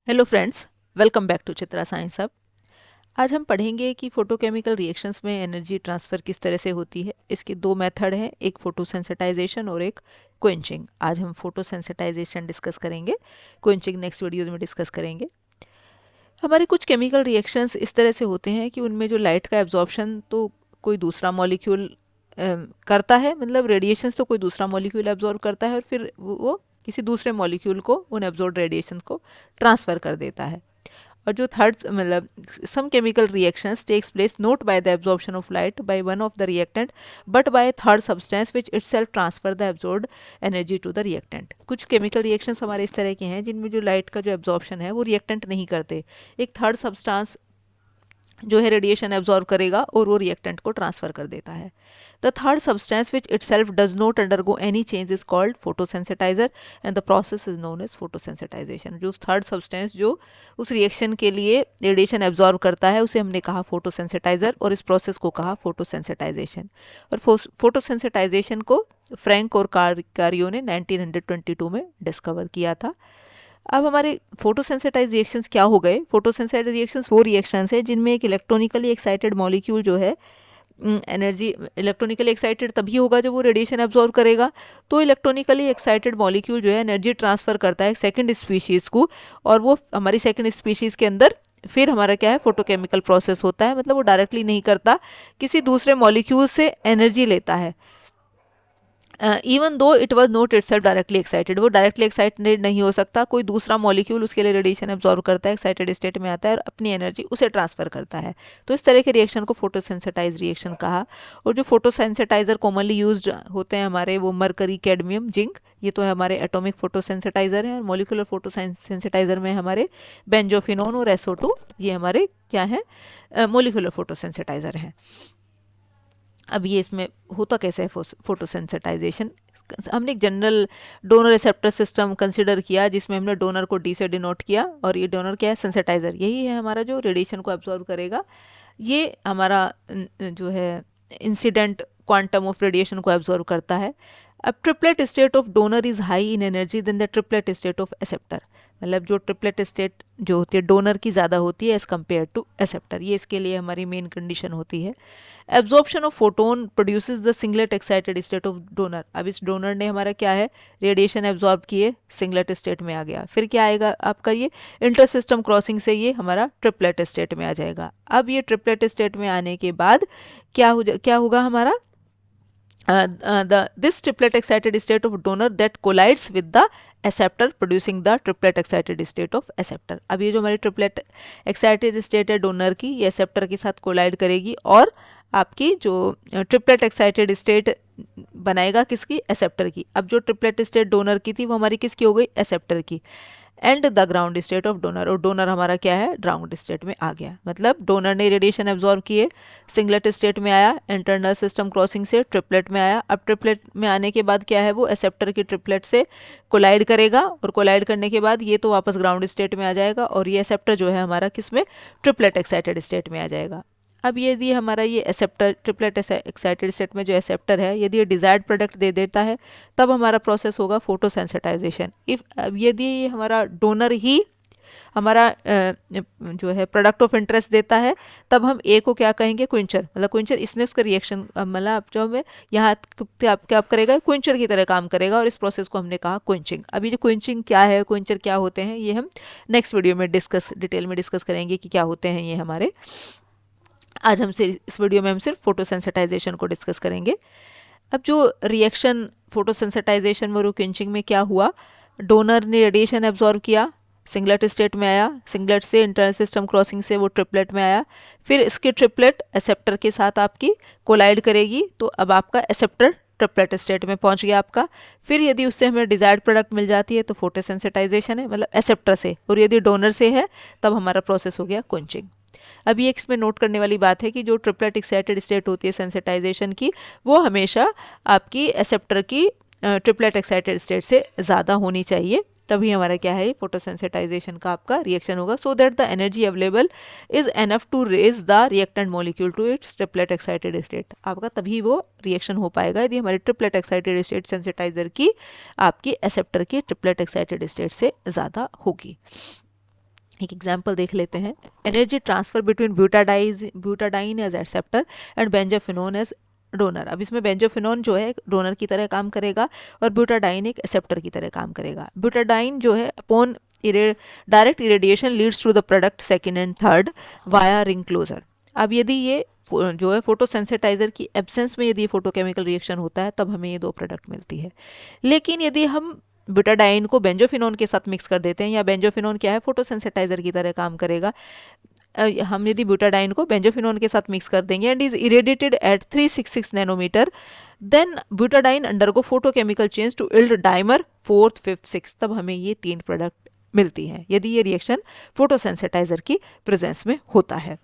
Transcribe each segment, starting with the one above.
Hello friends, welcome back to Chitra science hub. आज हम पढ़ेंगे कि फोटोकेमिकल रिएक्शंस में एनर्जी ट्रांसफ़र किस तरह से होती है। इसके दो मेथड हैं, एक फोटोसेंसिटाइजेशन और एक क्वेंचिंग। आज हम फोटोसेंसिटाइजेशन डिस्कस करेंगे, क्वेंचिंग नेक्स्ट वीडियोज में डिस्कस करेंगे। हमारे कुछ केमिकल रिएक्शंस इस तरह से होते हैं कि उनमें जो लाइट का एब्जॉर्प्शन तो कोई दूसरा मॉलिक्यूल करता है, मतलब रेडिएशन तो कोई दूसरा मॉलिक्यूल एब्जॉर्ब करता है और फिर वो किसी दूसरे मॉलिक्यूल को उन एब्जॉर्ब रेडिएशन को ट्रांसफ़र कर देता है। और जो थर्ड मतलब some chemical reactions takes place not by the absorption of light by one of the reactant but by a third substance which itself transfer the absorbed energy to the reactant। कुछ chemical reactions हमारे इस तरह के हैं जिनमें जो light का जो एब्जॉर्प्शन है वो रिएक्टेंट नहीं करते, एक थर्ड सब्सटेंस जो है रेडिएशन एब्जॉर्ब करेगा और वो रिएक्टेंट को ट्रांसफर कर देता है। The third substance which itself does not undergo any change is called photosensitizer and the process is known as photosensitization. जो थर्ड सब्सटेंस जो उस रिएक्शन के लिए रेडिएशन एब्जॉर्ब करता है उसे हमने कहा फोटोसेंसिटाइजर और इस प्रोसेस को कहा फोटोसेंसिटाइजेशन। और फोटोसेंसिटाइजेशन को फ्रैंक और कारियो ने 1922 में डिस्कवर किया था। अब हमारे फोटोसेंसिटाइज रिएक्शंस क्या हो गए? फोटोसेंसिटाइज रिएक्शंस वो रिएक्शंस है जिनमें एक इलेक्ट्रॉनिकली एक्साइटेड मॉलिक्यूल जो है एनर्जी इलेक्ट्रॉनिकली एक्साइटेड तभी होगा जब वो रेडिएशन एब्जॉर्ब करेगा। तो इलेक्ट्रॉनिकली एक्साइटेड मॉलिक्यूल जो है एनर्जी ट्रांसफ़र करता है सेकंड स्पीशीज़ को, और वो हमारी सेकंड स्पीशीज़ के अंदर फिर हमारा क्या है, फोटोकेमिकल प्रोसेस होता है। मतलब वो डायरेक्टली नहीं करता, किसी दूसरे मॉलिक्यूल से एनर्जी लेता है। Even though it was not it self directly excited, वो डायरेक्टली एक्साइटेड नहीं हो सकता, कोई दूसरा मॉलिक्यूल उसके लिए रेडिएशन एब्जॉर्ब करता है, एक्साइटेड स्टेट में आता है और अपनी एनर्जी उसे ट्रांसफर करता है। तो इस तरह के रिएक्शन को फोटोसेंसिटाइज रिएक्शन कहा। और जो फोटोसेंसिटाइजर कॉमनली यूज्ड होते हैं हमारे, वो मरकरी, कैडमियम, जिंक, ये तो है हमारे एटॉमिक फोटोसेंसिटाइजर हैं। और मोलिकुलर फोटोसेंसिटाइजर में हमारे बेंजोफिनोन और SO2, ये हमारे क्या है, मोलिकुलर फोटोसेंसिटाइजर हैं। अब ये इसमें होता कैसे है फोटोसेंसिटाइजेशन? हमने एक general donor receptor system consider किया जिसमें हमने डोनर को डी से डिनोट किया, और ये डोनर क्या है, सेंसिटाइजर, यही है हमारा जो रेडिएशन को एब्जॉर्ब करेगा। ये हमारा जो है इंसिडेंट क्वांटम ऑफ रेडिएशन को एब्जॉर्ब करता है। अब triplet state of donor is high in energy than the triplet state of acceptor. मतलब जो ट्रिपलेट स्टेट जो होती है डोनर की ज़्यादा होती है एज़ कम्पेयर टू एक्सेप्टर, ये इसके लिए हमारी मेन कंडीशन होती है। Absorption of photon produces the singlet excited state of donor. अब इस डोनर ने हमारा क्या है, रेडिएशन एब्जॉर्ब किए, सिंगलेट स्टेट में आ गया, फिर क्या आएगा आपका, ये इंटर सिस्टम क्रॉसिंग से ये हमारा ट्रिपलेट स्टेट में आ जाएगा। अब ये ट्रिपलेट स्टेट में आने के बाद क्या होगा हमारा, this triplet excited state of donor that collides with the acceptor producing the triplet excited state of acceptor। अब ये जो हमारी ट्रिपलेट एक्साइटेड स्टेट है डोनर की, ये एक्सेप्टर के साथ कोलाइड करेगी और आपकी जो ट्रिपलेट एक्साइटेड स्टेट बनाएगा किसकी, एक्सेप्टर की। अब जो ट्रिपलेट स्टेट डोनर की थी वो हमारी किसकी हो गई, एक्सेप्टर की। And the ground state of donor, और डोनर हमारा क्या है, ग्राउंड स्टेट में आ गया। मतलब डोनर ने रेडिएशन एब्जॉर्ब किए, सिंगलेट स्टेट में आया, इंटरनल सिस्टम क्रॉसिंग से ट्रिपलेट में आया। अब ट्रिपलेट में आने के बाद क्या है, वो एक्सेप्टर की ट्रिपलेट से कोलाइड करेगा, और कोलाइड करने के बाद ये तो वापस ग्राउंड स्टेट में आ जाएगा, और ये एक्सेप्टर जो है हमारा किस में, ट्रिपलेट एक्साइटेड स्टेट में आ जाएगा। अब यदि हमारा ये एक्सेप्टर ट्रिपलेट एक्साइटेड स्टेट में जो एक्सेप्टर है यदि ये डिजायर्ड प्रोडक्ट दे देता है तब हमारा प्रोसेस होगा फोटोसेंसिटाइजेशन। इफ यदि ये हमारा डोनर ही हमारा जो है प्रोडक्ट ऑफ इंटरेस्ट देता है तब हम ए को क्या कहेंगे, क्विंचर। मतलब क्विंचर, इसने उसका रिएक्शन मतलब जो हमें यहाँ क्या करेगा, क्विंचर की तरह काम करेगा, और इस प्रोसेस को हमने कहा क्विंचिंग। अभी जो क्विंचिंग क्या है, क्विंचर क्या होते हैं, ये हम नेक्स्ट वीडियो में डिटेल में डिस्कस करेंगे कि क्या होते हैं ये हमारे। आज हम इस वीडियो में हम सिर्फ फोटोसेंसिटाइजेशन को डिस्कस करेंगे। अब जो रिएक्शन फोटोसेंसिटाइजेशन में और क्विंचिंग में क्या हुआ, डोनर ने रेडिएशन एब्जॉर्ब किया, सिंगलेट स्टेट में आया, सिंगलेट से इंटरनल सिस्टम क्रॉसिंग से वो ट्रिपलेट में आया, फिर इसकी ट्रिपलेट एक्सेप्टर के साथ आपकी कोलाइड करेगी, तो अब आपका एक्सेप्टर ट्रिपलेट स्टेट में पहुंच गया आपका। फिर यदि उससे हमें डिजायर्ड प्रोडक्ट मिल जाती है तो फोटोसेंसिटाइजेशन है, मतलब एक्सेप्टर से, और यदि डोनर से है तब हमारा प्रोसेस हो गया क्विंचिंग। अब ये इसमें नोट करने वाली बात है कि जो ट्रिपलेट एक्साइटेड स्टेट होती है सेंसिटाइजेशन की, वो हमेशा आपकी एक्सेप्टर की ट्रिपलेट एक्साइटेड स्टेट से ज़्यादा होनी चाहिए, तभी हमारा क्या है, फोटोसेंसिटाइजेशन का आपका रिएक्शन होगा, so that the energy available is enough to raise the reactant molecule to its triplet excited state. आपका तभी वो रिएक्शन हो पाएगा यदि हमारी ट्रिपलेट एक्साइटेड स्टेट सेंसिटाइजर की आपकी एक्सेप्टर की ट्रिपलेट एक्साइटेड स्टेट से ज़्यादा होगी। एक एग्जाम्पल देख लेते हैं। Energy transfer between butadiene as acceptor and benzophenone as donor. अब इसमें बेंजोफिनोन जो है डोनर की तरह काम करेगा और ब्यूटाडाइन एक एक्सेप्टर की तरह काम करेगा। ब्यूटाडाइन जो है upon direct irradiation leads to the product second and third via ring closure. अब यदि ये जो है फोटोसेंसिटाइजर की एब्सेंस में यदि फोटोकेमिकल रिएक्शन होता है तब हमें ये दो प्रोडक्ट मिलती है। लेकिन यदि हम ब्यूटाडाइन को बेंजोफिनोन के साथ मिक्स कर देते हैं, या बेंजोफिनोन क्या है फोटोसेंसिटाइजर की तरह काम करेगा, हम यदि ब्यूटाडाइन को बेंजोफिनोन के साथ मिक्स कर देंगे and is irradiated at 366 nanometer, then butadiene undergo photochemical change to yield dimer 4th 5th 6th, तब हमें ये 3 प्रोडक्ट मिलती हैं यदि ये रिएक्शन फोटोसेंसिटाइजर की प्रेजेंस में होता है।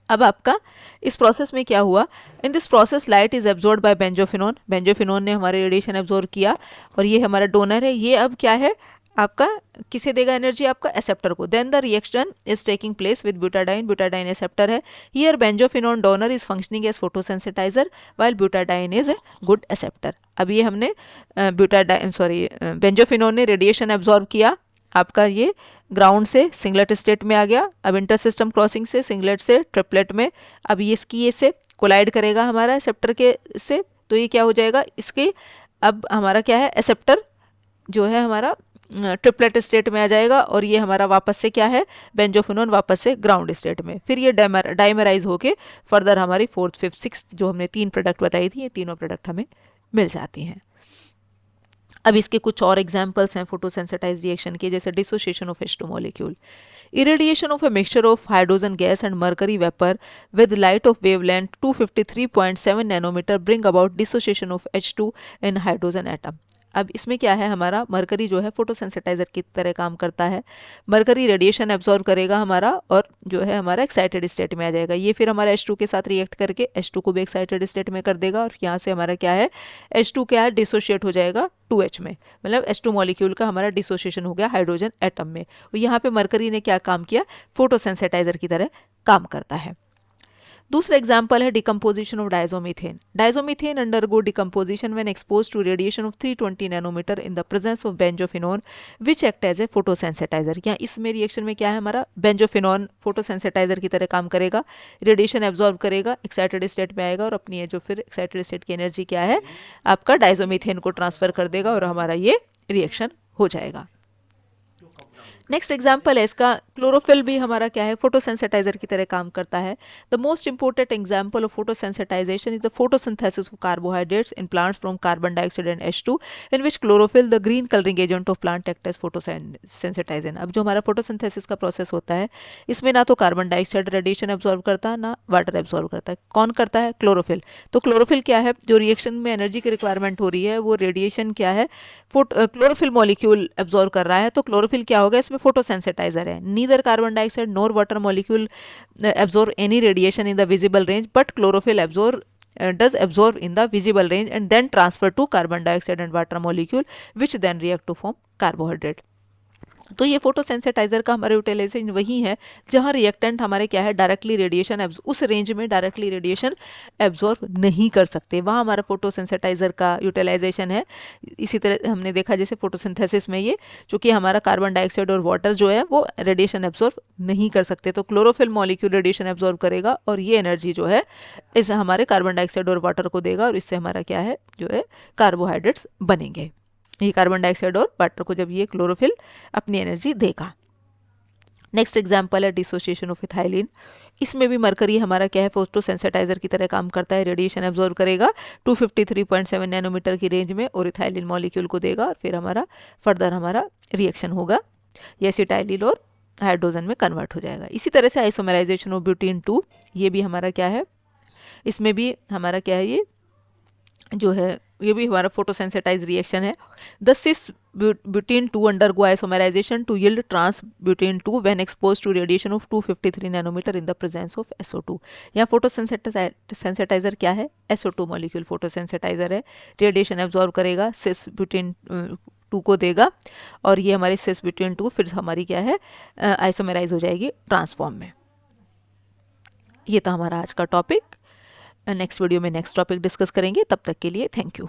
अब आपका इस प्रोसेस में क्या हुआ, in this process light is absorb by benzophenone. Benzophenone ने हमारे रेडिएशन एब्जॉर्ब किया और ये हमारा डोनर है। ये अब क्या है आपका, किसे देगा एनर्जी, आपका एक्सेप्टर को। Then the reaction is taking place with butadiene. Butadiene acceptor है। Here benzophenone donor is functioning as photosensitizer while butadiene is a good acceptor. अब ये हमने बेंजोफिनोन ने रेडिएशन एब्जॉर्ब किया, आपका ये ग्राउंड से सिंगलेट स्टेट में आ गया। अब इंटर सिस्टम क्रॉसिंग से सिंगलेट से ट्रिपलेट में, अब ये इसकी ये से कोलाइड करेगा हमारा एक्सेप्टर के से, तो ये क्या हो जाएगा इसके, अब हमारा क्या है एक्सेप्टर जो है हमारा ट्रिपलेट स्टेट में आ जाएगा और ये हमारा वापस से क्या है बेंजोफिनोन वापस से ग्राउंड स्टेट में। फिर ये डाइमराइज होके फर्दर हमारी 4th 5th 6th जो हमने 3 प्रोडक्ट बताई थी, ये तीनों प्रोडक्ट हमें मिल जाती हैं। अब इसके कुछ और एग्जांपल्स हैं फोटोसेंसिटाइज रिएक्शन के, जैसे dissociation of H2 molecule, irradiation of a mixture of hydrogen gas and mercury vapor with light of wavelength 253.7 nanometer bring about dissociation of H2 in hydrogen atom। अब इसमें क्या है, हमारा मरकरी जो है फोटोसेंसिटाइजर की तरह काम करता है। मरकरी रेडिएशन एब्जॉर्ब करेगा हमारा और जो है हमारा एक्साइटेड स्टेट में आ जाएगा। ये फिर हमारा H2 के साथ रिएक्ट करके H2 को भी एक्साइटेड स्टेट में कर देगा और यहाँ से हमारा क्या है H2 क्या है डिसोशिएट हो जाएगा 2H में, मतलब H2 मॉलिक्यूल का हमारा डिसोसिएशन हो गया हाइड्रोजन एटम में। और यहाँ पे मरकरी ने क्या काम किया, फोटोसेंसिटाइजर की तरह काम करता है। दूसरा एग्जाम्पल है decomposition of diazomethane. Diazomethane undergo decomposition when expose to radiation of 320 nanometre in the presence of benzophenone which act as a photosensitizer. यहाँ इसमें रिएक्शन में क्या है हमारा बेंजोफिनोन फोटोसेंसिटाइजर की तरह काम करेगा, रेडिएशन एब्जॉर्ब करेगा, एक्साइटेड स्टेट में आएगा और अपनी ये जो फिर एक्साइटेड स्टेट की एनर्जी क्या है आपका डायजोमीथेन को ट्रांसफर कर देगा और हमारा ये रिएक्शन हो जाएगा। नेक्स्ट एग्जाम्पल है इसका, क्लोरोफिल भी हमारा क्या है फोटोसेंसिटाइजर की तरह काम करता है। The most important example of photosensitization is the photosynthesis of carbohydrates in plants from carbon dioxide and H2 in which chlorophyll the green colouring agent of plant act as photosensitization. अब जो हमारा फोटोसिंथेसिस का process होता है इसमें ना तो carbon dioxide radiation absorb करता है ना वाटर एब्जॉर्ब करता है, कौन करता है क्लोरोफिल। तो क्लोरोफिल क्या है, जो रिएक्शन में एनर्जी की रिक्वायरमेंट हो रही है वो रेडिएशन क्या है क्लोरोफिल मॉलिक्यूल एब्जॉर्ब कर रहा है। तो क्लोरोफिल क्या होगा इसमें फोटोसेंसिटाइजर है। Neither carbon dioxide nor water molecule absorb any radiation in the visible range, but chlorophyll does absorb in the visible range and then transfer to carbon dioxide and water molecule which then react to form carbohydrate। तो ये फोटोसेंसिटाइजर का हमारा utilisation वही है जहाँ reactant हमारे क्या है डायरेक्टली रेडिएशन उस रेंज में डायरेक्टली रेडिएशन एब्जॉर्ब नहीं कर सकते, वहाँ हमारा फोटोसेंसिटाइजर का यूटिलाइजेशन है। इसी तरह हमने देखा जैसे फोटोसिंथेसिस में ये चूंकि हमारा कार्बन डाइऑक्साइड और वाटर जो है वो रेडिएशन एब्जॉर्ब नहीं कर सकते, तो क्लोरोफिल मॉलिक्यूल रेडिएशन एब्जॉर्ब करेगा और ये एनर्जी जो है इस हमारे कार्बन डाइऑक्साइड और वाटर को देगा और इससे हमारा क्या है जो है कार्बोहाइड्रेट्स बनेंगे। ये कार्बन डाइऑक्साइड और वाटर को जब ये क्लोरोफिल अपनी एनर्जी देगा। नेक्स्ट एग्जांपल है डिसोसिएशन ऑफ इथाइलिन। इसमें भी मरकरी हमारा क्या है फोटोसेंसिटाइजर की तरह काम करता है, रेडिएशन एब्जॉर्ब करेगा 253.7 नैनोमीटर की रेंज में और इथाइलिन मॉलिक्यूल को देगा और फिर हमारा फर्दर हमारा रिएक्शन होगा, ये एसिटाइलिन और हाइड्रोजन में कन्वर्ट हो जाएगा। इसी तरह से आइसोमराइजेशन ऑफ ब्यूटेन 2, ये भी हमारा क्या है, इसमें भी हमारा क्या है ये जो है ये भी हमारा फोटोसेंसिटाइज रिएक्शन है। The cis butene 2 undergo isomerization to yield trans butene 2 when expose to radiation of 253 nanometer in the presence of SO2। यहाँ फोटोसेंसिटाइजर क्या है, SO2 मॉलिक्यूल फोटोसेंसिटाइजर है, रेडिएशन एब्जॉर्ब करेगा, सिस ब्यूटेन 2 को देगा और ये हमारी सिस ब्यूटेन 2 फिर हमारी क्या है आइसोमराइज हो जाएगी ट्रांसफॉर्म में। ये था हमारा आज का टॉपिक। नेक्स्ट वीडियो में नेक्स्ट टॉपिक डिस्कस करेंगे, तब तक के लिए थैंक यू।